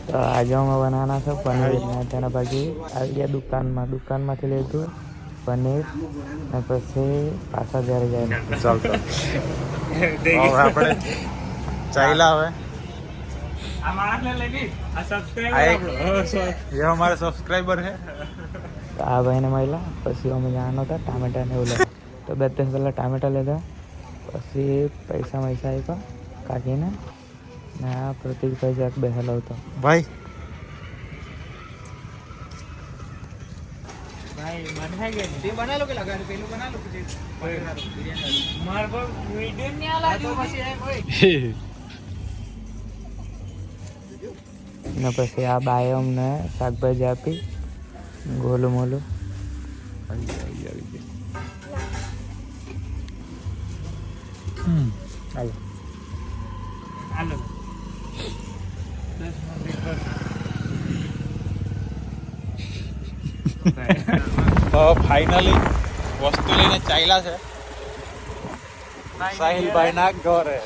તો આજે અમે બનાવવાના છે પનીર ને તેના પછી આવી ગયા દુકાનમાંથી લીધું પનીર ને પછી પાછા ઘરે જાય ચાલતો હવે આપણે ચાલ્યા હવે ये हमारे सब्सक्राइबर है તો આ ભાઈને મળ્યા પછી અમે જવાનો હતા ટામેટા ને એવું લેવા તો 2-3 પહેલાં ટામેટા લીધા પછી પૈસા આપ્યા કાકીને ને આ પ્રતિકભાઈ જાક બેસેલો હતો भाई ને પછી આ બાએ અમને શાકભાજી આપી ગોલું મોલું हालो तो फाइनली वस्तु लઈને ચાલ્યા છે સાહિલભાઈ ના ઘરે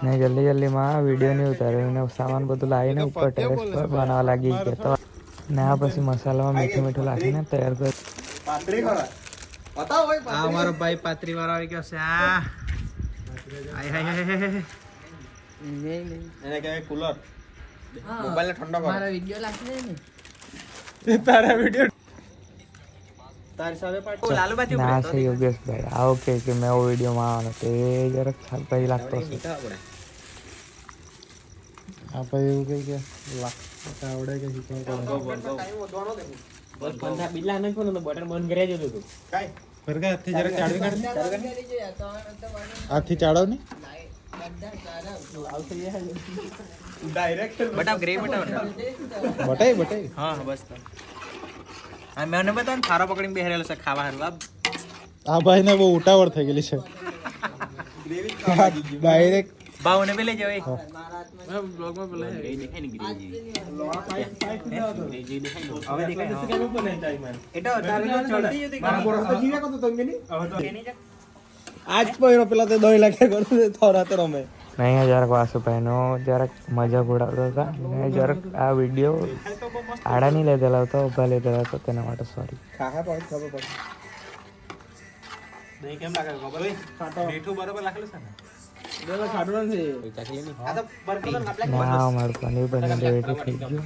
ને જલ્દીમાં વિડીયો નહીં ઉતાર્યો ને સામાન બધું લાવીને ઉપર ટેરેસ પર બનાવવા લાગી ગયા તો ને આ પછી મસાલામાં મીઠું નાખીને તૈયાર કર્યું આ અમારો ભાઈ પાત્રી વાળો આવી ગયો છે આ એને કહેવાય કુલર મોબાઈલ ને ઠંડો કરો મારા વિડિયો લાગશે ને તારા વિડિયો તારી સાથે પાટ લાલુબાજી ના છે યોગેશભાઈ આવો કે મેં એવો વિડીયોમાં આવવાનો તે જરાક સાલ પછી લાગતો હશે આપણે એવું કઈ કે લાગતા આવડે કે શીખવા બસ પંથા બિલ્લા ન કોનો તો બટન બંધ કરી દેજો તું કાઈ ફરકા હાથથી જરા ચાડવી કાઢ હાથથી ચાડવ ને ડાયરેક્ટ બટા ગ્રે બટાઈ હા બસ તો આ મેને બતા થારા પકડીને બેહરેલો છે ખાવા હારું આ ભાઈ ને બહુ ઉતાવળ થઈ ગયેલી છે ડાયરેક્ટ બાવને પેલે જવાય આજ પહેરો પેલા તો 2 લાખ કરું થોડા તો રમે નહીં જરાક વાસુભાઈનો જરાક મજાક ઉડાવતો હતા ને જરાક આ વિડીયો આડા નહીં લીધેલા હતો ઉભા લીધેલા હતો તેના માટે સોરી ખાખા પડ ખબર પડ દહીં કેમ લાગે ખબર મીઠું બરોબર લાગેલું છે ને ના અમારું પનીર બની રેડી થઈ ગયું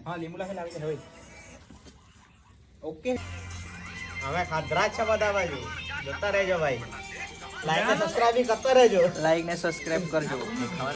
હા લીંબુ લાવી દે ઓકે હવે ખાધરા છે બધા બાજુ જતા રહેજો ભાઈ લાઈક ને સબસ્ક્રાઇબ કરતા રહેજો લાઈક ને સબસ્ક્રાઇબ કરજો